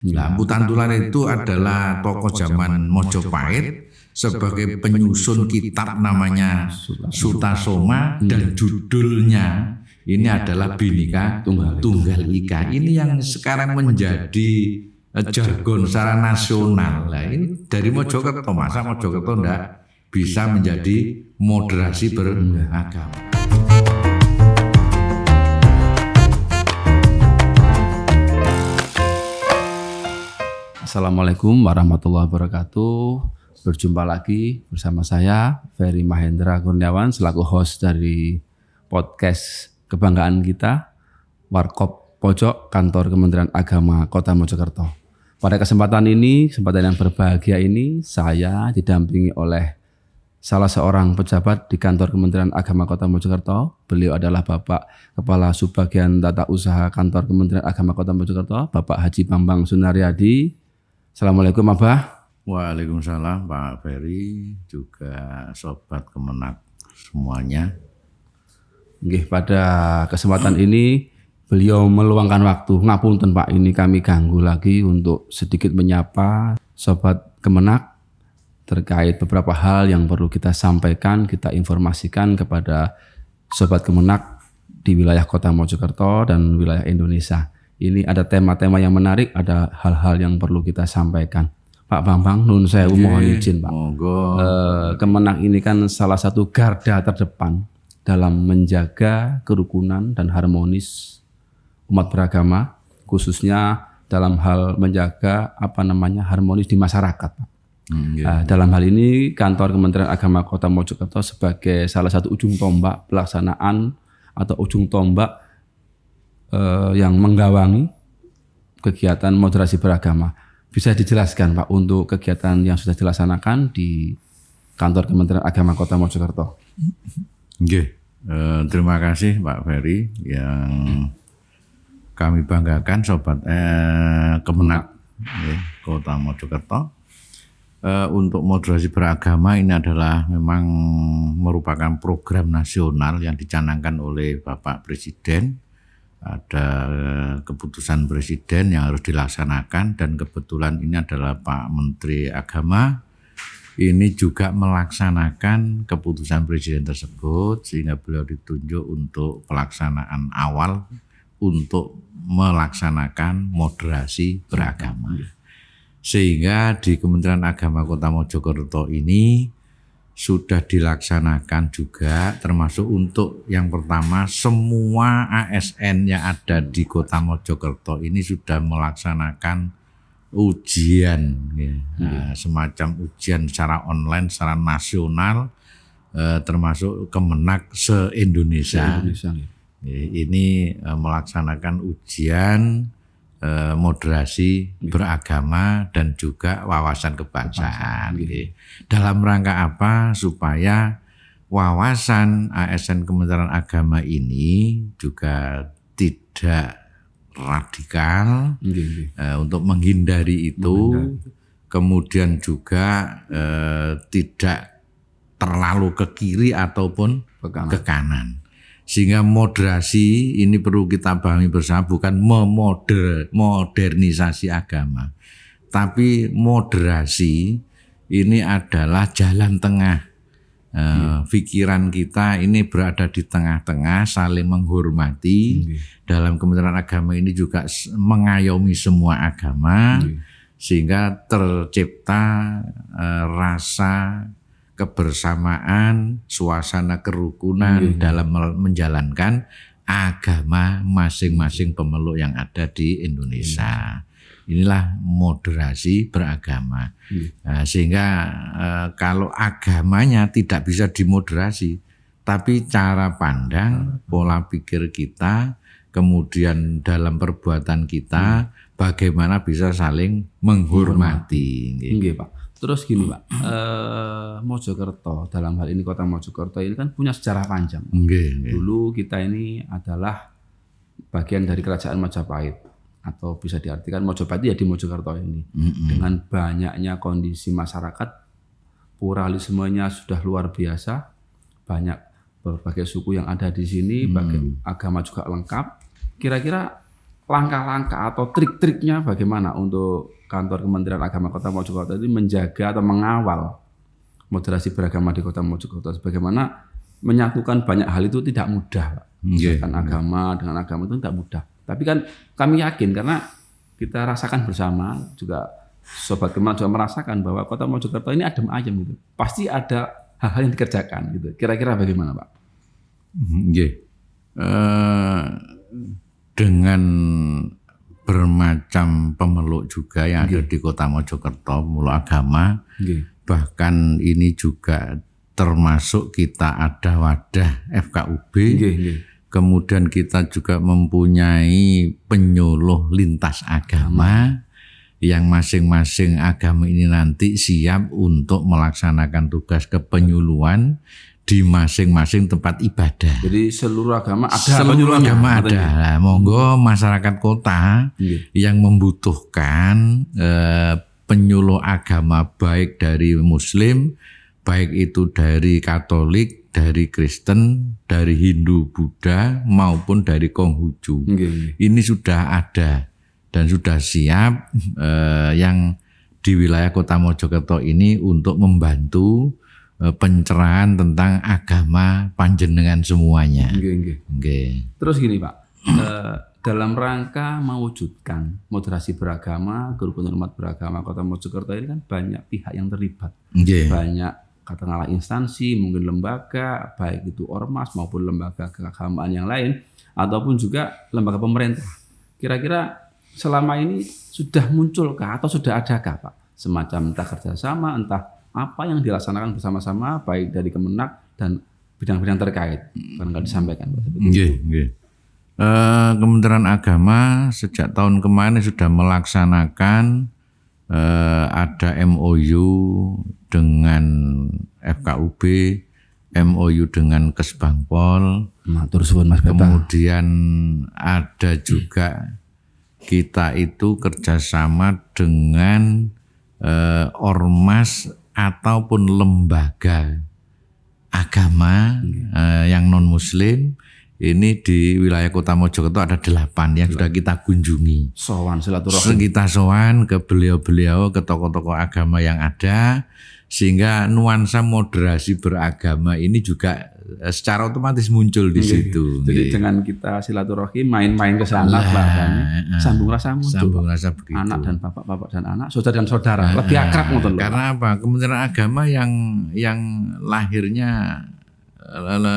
Nah, Mpu Tantular itu adalah tokoh zaman Mojopahit sebagai penyusun kitab namanya Sutasoma dan judulnya ini adalah Bhinneka Tunggal Ika. Ini yang sekarang menjadi jargon secara nasional. Nah, ini dari Mojokerto, masa Mojokerto enggak bisa menjadi moderasi beragama. Assalamualaikum warahmatullahi wabarakatuh. Berjumpa lagi bersama saya Ferry Mahendra Kurniawan selaku host dari podcast kebanggaan kita Warkop Pojok Kantor Kementerian Agama Kota Mojokerto. Pada kesempatan yang berbahagia ini, saya didampingi oleh salah seorang pejabat di Kantor Kementerian Agama Kota Mojokerto. Beliau adalah Bapak Kepala Subbagian Tata Usaha Kantor Kementerian Agama Kota Mojokerto, Bapak Haji Bambang Sunaryadi. Assalamualaikum Abah. Waalaikumsalam Pak Ferry, juga Sobat Kemenak semuanya. Pada kesempatan ini beliau meluangkan waktu. Ngapunten Pak, ini kami ganggu lagi untuk sedikit menyapa Sobat Kemenak terkait beberapa hal yang perlu kita sampaikan, kita informasikan kepada Sobat Kemenak di wilayah Kota Mojokerto dan wilayah Indonesia. Ini ada tema-tema yang menarik, ada hal-hal yang perlu kita sampaikan. Pak Bambang, nun sewu mohon izin Pak. Kemenak ini kan salah satu garda terdepan dalam menjaga kerukunan dan harmonis umat beragama, khususnya dalam hal menjaga harmonis di masyarakat. Dalam hal ini Kantor Kementerian Agama Kota Mojokerto sebagai salah satu ujung tombak pelaksanaan atau ujung tombak yang menggawangi kegiatan moderasi beragama. Bisa dijelaskan Pak untuk kegiatan yang sudah dilaksanakan di Kantor Kementerian Agama Kota Mojokerto? Terima kasih Pak Ferry yang kami banggakan Sobat Kemenak Kota Mojokerto. Untuk moderasi beragama ini adalah memang merupakan program nasional yang dicanangkan oleh Bapak Presiden. Ada keputusan Presiden yang harus dilaksanakan dan kebetulan ini adalah Pak Menteri Agama ini juga melaksanakan keputusan Presiden tersebut sehingga beliau ditunjuk untuk pelaksanaan awal untuk melaksanakan moderasi beragama. Sehingga di Kementerian Agama Kota Mojokerto ini sudah dilaksanakan juga, termasuk untuk yang pertama semua ASN yang ada di Kota Mojokerto ini sudah melaksanakan ujian, semacam ujian secara online, secara nasional, termasuk Kemenak se-Indonesia. Ini melaksanakan ujian moderasi beragama dan juga wawasan kebangsaan. Dalam rangka apa? Supaya wawasan ASN Kementerian Agama ini juga tidak radikal, untuk menghindari itu, kemudian juga tidak terlalu ke kiri ataupun ke kanan. Sehingga moderasi ini perlu kita pahami bersama, bukan modernisasi agama. Tapi moderasi ini adalah jalan tengah. Pikiran kita ini berada di tengah-tengah, saling menghormati. Dalam Kementerian Agama ini juga mengayomi semua agama. Sehingga tercipta rasa kebersamaan, suasana kerukunan dalam menjalankan agama masing-masing pemeluk yang ada di Indonesia. Inilah moderasi beragama. Sehingga kalau agamanya tidak bisa dimoderasi, tapi cara pandang, pola pikir kita, kemudian dalam perbuatan kita, bagaimana bisa saling menghormati. Pak. Terus gini Pak, Mojokerto dalam hal ini Kota Mojokerto ini kan punya sejarah panjang. Dulu kita ini adalah bagian dari Kerajaan Majapahit, atau bisa diartikan Mojopahit ya di Mojokerto ini. Dengan banyaknya kondisi masyarakat, pluralismenya sudah luar biasa, banyak berbagai suku yang ada di sini, agama juga lengkap. Kira-kira langkah-langkah atau trik-triknya bagaimana untuk kantor Kementerian Agama Kota Mojokerto ini menjaga atau mengawal moderasi beragama di Kota Mojokerto. Bagaimana menyatukan banyak hal itu tidak mudah, Pak. Misalkan agama dengan agama itu tidak mudah. Tapi kan kami yakin karena kita rasakan bersama juga Sobat Kemenag juga merasakan bahwa Kota Mojokerto ini adem ayem gitu. Pasti ada hal-hal yang dikerjakan gitu. Kira-kira bagaimana, Pak? Dengan bermacam pemeluk juga yang ada di Kota Mojokerto, pemeluk agama, bahkan ini juga termasuk kita ada wadah FKUB, kemudian kita juga mempunyai penyuluh lintas agama, yang masing-masing agama ini nanti siap untuk melaksanakan tugas kepenyuluhan di masing-masing tempat ibadah. Jadi seluruh agama ada. Seluruh agama ada. Nah, monggo masyarakat kota yang membutuhkan penyuluh agama baik dari Muslim, baik itu dari Katolik, dari Kristen, dari Hindu, Buddha maupun dari Konghucu. Ini sudah ada dan sudah siap yang di wilayah Kota Mojokerto ini untuk membantu pencerahan tentang agama panjenengan semuanya. Terus gini Pak, dalam rangka mewujudkan moderasi beragama, kerukunan umat beragama Kota Mojokerto ini kan banyak pihak yang terlibat. Banyak katakanlah instansi, mungkin lembaga, baik itu ormas maupun lembaga keagamaan yang lain, ataupun juga lembaga pemerintah. Kira-kira selama ini sudah munculkah atau sudah adakah Pak semacam entah kerjasama, entah apa yang dilaksanakan bersama-sama baik dari Kemenag dan bidang-bidang terkait, barangkali disampaikan Pak. Kementerian Agama sejak tahun kemarin sudah melaksanakan ada MOU dengan FKUB, MOU dengan Kesbangpol, kemudian ada juga kita itu kerjasama dengan ormas ataupun lembaga agama yang non Muslim. Ini di wilayah Kota Mojokerto ada 8 yang sudah kita kunjungi. Sowan silaturahmi. Kita sowan ke beliau-beliau, ke tokoh-tokoh agama yang ada, sehingga nuansa moderasi beragama ini juga secara otomatis muncul di situ. Jadi dengan kita silaturahmi, main-main ke sana, sambung rasa muncul. Sambung rasa begitu. Anak dan bapak dan anak, saudara dan saudara, lebih akrab ngoten lho. Karena apa? Kementerian Agama yang lahirnya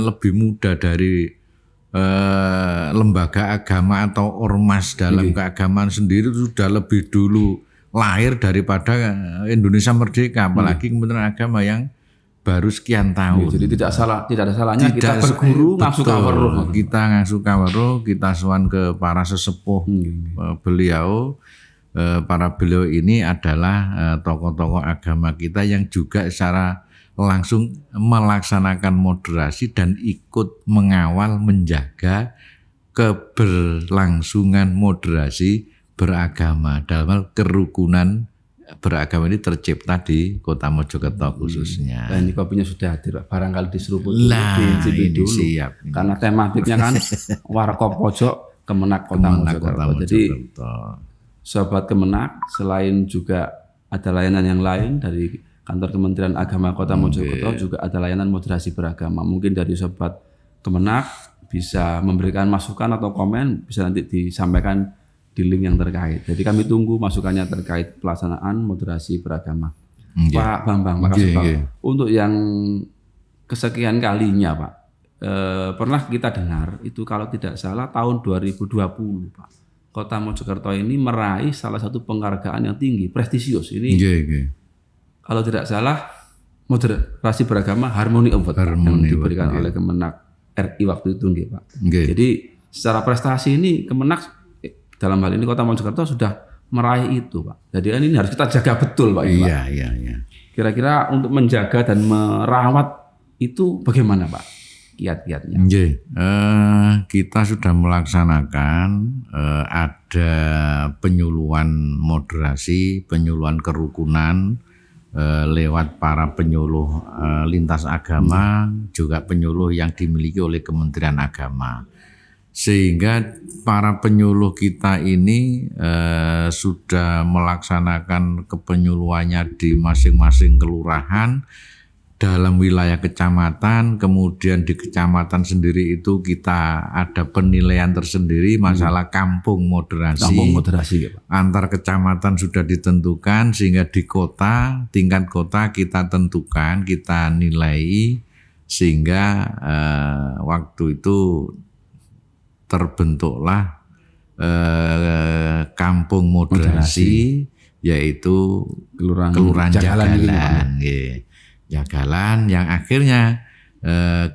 lebih muda dari lembaga agama atau ormas dalam keagamaan sendiri sudah lebih dulu lahir daripada Indonesia merdeka, apalagi Kementerian Agama yang baru sekian tahun. Jadi tidak ada salahnya kita berguru ngasuh kaweruh. Kita ngasuh kaweruh, kita sowan ke para sesepuh beliau. Para beliau ini adalah tokoh-tokoh agama kita yang juga secara langsung melaksanakan moderasi dan ikut mengawal menjaga keberlangsungan moderasi beragama dalam hal kerukunan beragama ini tercipta di Kota Mojokerto khususnya. Nah, ini kopinya sudah hadir, barangkali diseruput ini dulu. Siap. Karena tematiknya kan Warkop Pojok Kemenag Kota Mojokerto. Jadi Sobat Kemenag, selain juga ada layanan yang lain dari Kantor Kementerian Agama Kota Mojokerto, juga ada layanan moderasi beragama. Mungkin dari Sobat Kemenag bisa memberikan masukan atau komen, bisa nanti disampaikan di link yang terkait. Jadi kami tunggu masukannya terkait pelaksanaan moderasi beragama. Pak Bambang, makasih Pak. Untuk yang kesekian kalinya Pak, pernah kita dengar itu kalau tidak salah tahun 2020 Pak, Kota Mojokerto ini meraih salah satu penghargaan yang tinggi, prestisius ini. Kalau tidak salah moderasi beragama Harmony Award yang diberikan oleh Kemenag RI waktu itu Pak. Jadi secara prestasi ini Kemenag dalam hal ini Kota Mojokerto sudah meraih itu Pak. Jadi ini harus kita jaga betul Pak. Iya. Kira-kira untuk menjaga dan merawat itu bagaimana Pak kiat-kiatnya? Kita sudah melaksanakan ada penyuluhan moderasi, penyuluhan kerukunan lewat para penyuluh lintas agama, juga penyuluh yang dimiliki oleh Kementerian Agama. Sehingga para penyuluh kita ini sudah melaksanakan kepenyuluhannya di masing-masing kelurahan dalam wilayah kecamatan. Kemudian di kecamatan sendiri itu kita ada penilaian tersendiri masalah kampung moderasi. Kampung moderasi ya Pak. Antar kecamatan sudah ditentukan, sehingga di kota, tingkat kota kita tentukan, kita nilai, sehingga waktu itu terbentuklah kampung moderasi, yaitu Kelurahan Jagalan. Jagalan yang akhirnya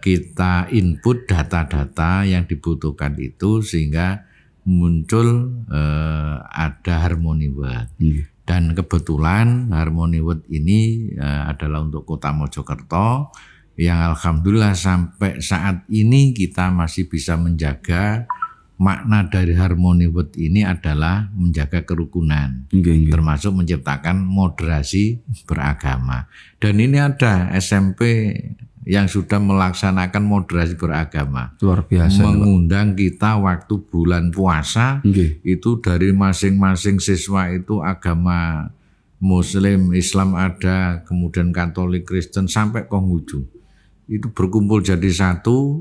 kita input data-data yang dibutuhkan itu, sehingga muncul ada Harmony World. Dan kebetulan Harmony World ini adalah untuk Kota Mojokerto, yang alhamdulillah sampai saat ini kita masih bisa menjaga. Makna dari Harmony World ini adalah menjaga kerukunan, termasuk menciptakan moderasi beragama. Dan ini ada SMP yang sudah melaksanakan moderasi beragama. Luar biasa. Mengundang kita waktu bulan puasa, itu dari masing-masing siswa itu agama Muslim, Islam ada, kemudian Katolik, Kristen, sampai Konghucu. Itu berkumpul jadi satu,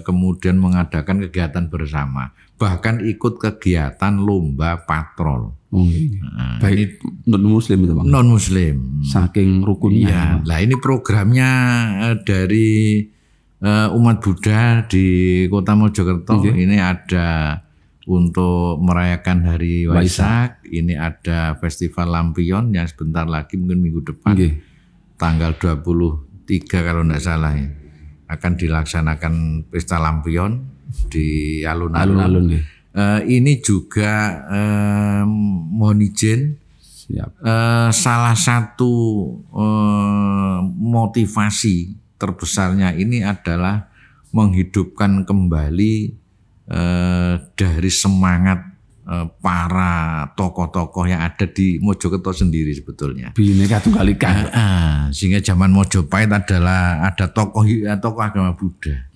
kemudian mengadakan kegiatan bersama, bahkan ikut kegiatan lomba patrol. Baik non Muslim itu Bang. Non Muslim. Saking rukunnya. Ya, nah ini programnya dari umat Buddha di Kota Mojokerto. Ini ada untuk merayakan Hari Waisak. Ini ada Festival Lampion yang sebentar lagi, mungkin minggu depan, tanggal 23 kalau tidak salah ya, akan dilaksanakan pesta lampion di alun-alun. Ini juga mohon izin, salah satu motivasi terbesarnya ini adalah menghidupkan kembali dari semangat para tokoh-tokoh yang ada di Mojokerto sendiri sebetulnya. Bhinneka Tunggal Ika. Sehingga zaman Mojopahit ada tokoh agama Buddha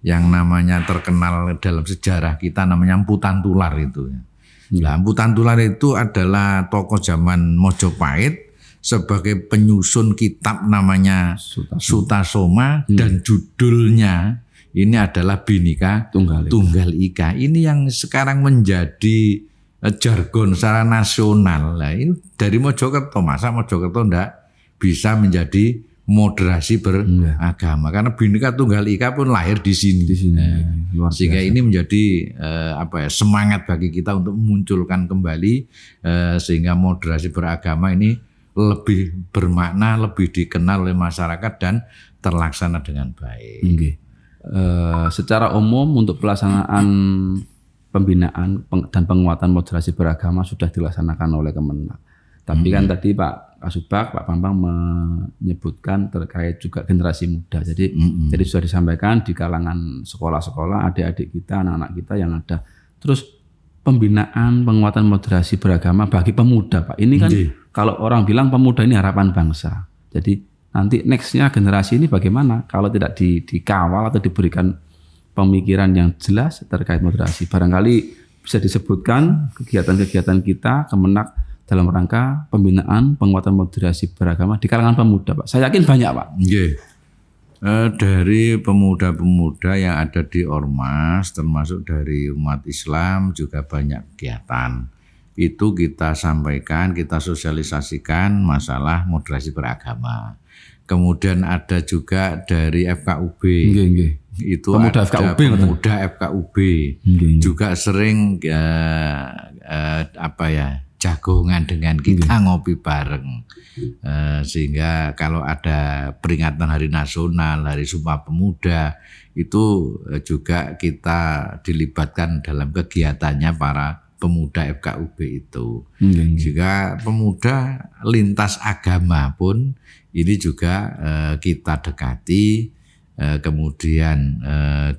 yang namanya terkenal dalam sejarah kita, namanya Mpu Tantular itu. Nah, Mpu Tantular itu adalah tokoh zaman Mojopahit sebagai penyusun kitab namanya Sutasoma, dan judulnya ini adalah Bhinneka Tunggal Ika. Ini yang sekarang menjadi jargon secara nasional. Nah, ini dari Mojokerto. Masa Mojokerto enggak bisa menjadi moderasi beragama? Karena Bhinneka Tunggal Ika pun lahir di sini. Sehingga ini menjadi semangat bagi kita untuk memunculkan kembali, sehingga moderasi beragama ini lebih bermakna, lebih dikenal oleh masyarakat dan terlaksana dengan baik. Secara umum untuk pelaksanaan pembinaan dan penguatan moderasi beragama sudah dilaksanakan oleh Kemenak. Tapi kan tadi Pak Kasubag, Pak Bambang menyebutkan terkait juga generasi muda. Jadi sudah disampaikan di kalangan sekolah-sekolah, adik-adik kita, anak-anak kita yang ada. Terus pembinaan penguatan moderasi beragama bagi pemuda, Pak. Ini kan kalau orang bilang pemuda ini harapan bangsa. Jadi nanti nextnya generasi ini bagaimana kalau tidak dikawal atau diberikan pemikiran yang jelas terkait moderasi. Barangkali bisa disebutkan kegiatan-kegiatan kita Kemenak dalam rangka pembinaan penguatan moderasi beragama di kalangan pemuda, Pak. Saya yakin banyak, Pak. Dari pemuda-pemuda yang ada di Ormas, termasuk dari umat Islam juga banyak kegiatan. Itu kita sampaikan, kita sosialisasikan masalah moderasi beragama. Kemudian ada juga dari FKUB. Itu pemuda ada pemuda FKUB. Juga sering jagongan dengan kita, ngopi bareng. Sehingga kalau ada peringatan Hari Nasional, Hari Sumpah Pemuda, itu juga kita dilibatkan dalam kegiatannya para pemuda FKUB itu. Juga pemuda lintas agama pun ini juga kita dekati, kemudian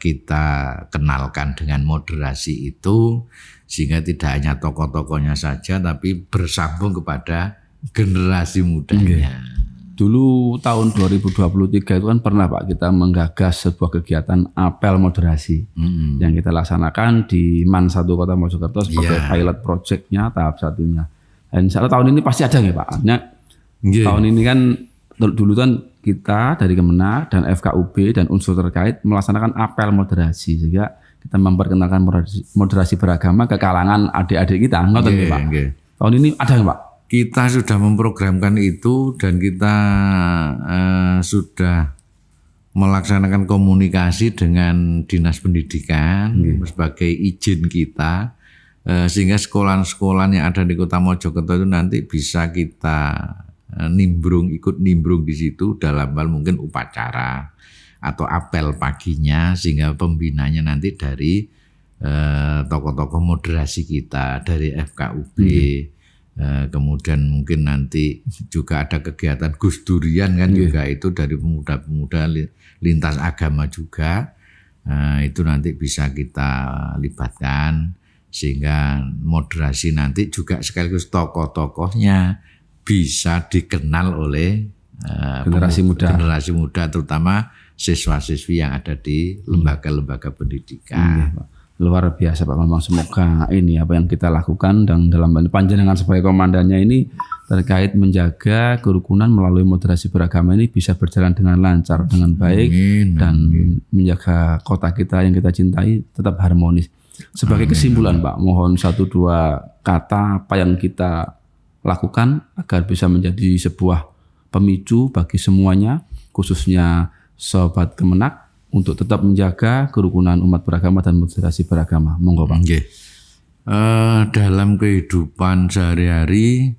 kita kenalkan dengan moderasi itu, sehingga tidak hanya tokoh-tokohnya saja tapi bersambung kepada generasi mudanya. Dulu tahun 2023 itu kan pernah Pak kita menggagas sebuah kegiatan apel moderasi yang kita laksanakan di MAN 1 Kota Mojokerto sebagai pilot project-nya tahap satunya. Dan insya Allah tahun ini pasti ada ya Pak. Artinya tahun ini kan dulu kan kita dari Kemenak dan FKUB dan unsur terkait melaksanakan apel moderasi sehingga kita memperkenalkan moderasi beragama ke kalangan adik-adik kita. Ngoten nggih Pak. Tahun ini ada nggak Pak? Kita sudah memprogramkan itu dan kita sudah melaksanakan komunikasi dengan Dinas Pendidikan sebagai izin kita sehingga sekolah-sekolah yang ada di Kota Mojokerto itu nanti bisa kita ikut nimbrung di situ dalam hal mungkin upacara atau apel paginya sehingga pembinanya nanti dari tokoh-tokoh moderasi kita dari FKUB. Kemudian mungkin nanti juga ada kegiatan Gus Durian kan juga itu dari pemuda-pemuda lintas agama juga. Itu nanti bisa kita libatkan sehingga moderasi nanti juga sekaligus tokoh-tokohnya bisa dikenal oleh generasi muda terutama siswa-siswi yang ada di lembaga-lembaga pendidikan. Luar biasa Pak Bambang, semoga ini apa yang kita lakukan dan dalam panjenengan sebagai komandannya ini terkait menjaga kerukunan melalui moderasi beragama ini bisa berjalan dengan lancar, dengan baik dan menjaga kota kita yang kita cintai tetap harmonis. Sebagai kesimpulan Pak, mohon 1-2 kata apa yang kita lakukan agar bisa menjadi sebuah pemicu bagi semuanya, khususnya Sobat Kemenak, untuk tetap menjaga kerukunan umat beragama dan moderasi beragama. Monggo Pak. Dalam kehidupan sehari-hari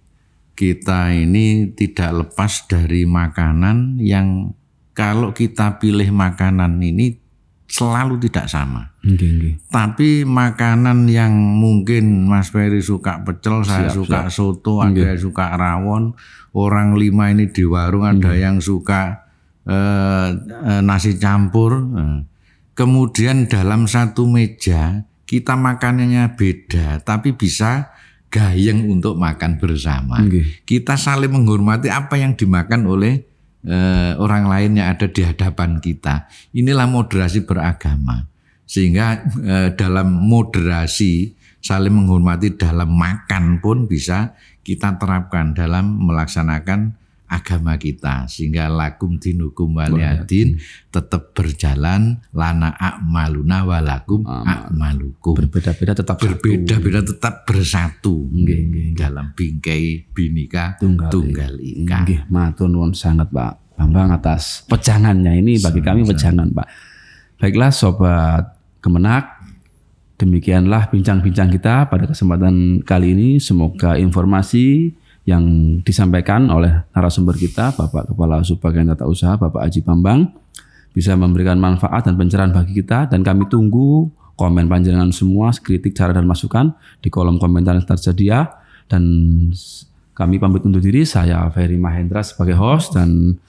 kita ini tidak lepas dari makanan yang kalau kita pilih makanan ini selalu tidak sama. Tapi makanan yang mungkin Mas Ferry suka pecel, saya suka soto, ada yang suka rawon, orang 5 ini di warung ada yang suka nasi campur. Kemudian dalam satu meja kita makanannya beda tapi bisa gayeng untuk makan bersama. Kita saling menghormati apa yang dimakan oleh orang lain yang ada di hadapan kita. Inilah moderasi beragama. Sehingga dalam moderasi saling menghormati dalam makan pun bisa kita terapkan dalam melaksanakan agama kita sehingga lakum dinukum waliyadin tetap berjalan lana a'maluna walakum a'malukum. Berbeda-beda tetap bersatu dalam bingkai binika tunggal ika. Matur nuwun sangat Pak Bambang atas pejangannya ini bagi kami pejangan Pak. Baiklah Sobat Kemenak, demikianlah bincang-bincang kita pada kesempatan kali ini. Semoga informasi yang disampaikan oleh narasumber kita, Bapak Kepala Subbagian Tata Usaha, Bapak Aji Bambang, bisa memberikan manfaat dan pencerahan bagi kita. Dan kami tunggu komen panjenengan semua, kritik, saran dan masukan di kolom komentar yang tersedia. Dan kami pamit undur diri, saya Ferry Mahendra sebagai host dan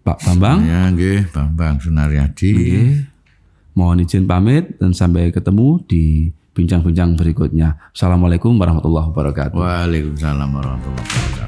Pak Bambang. Ya, nggih, Bambang Sunaryadi. Mohon izin pamit dan sampai ketemu di bincang-bincang berikutnya. Assalamualaikum warahmatullahi wabarakatuh. Waalaikumsalam warahmatullahi wabarakatuh.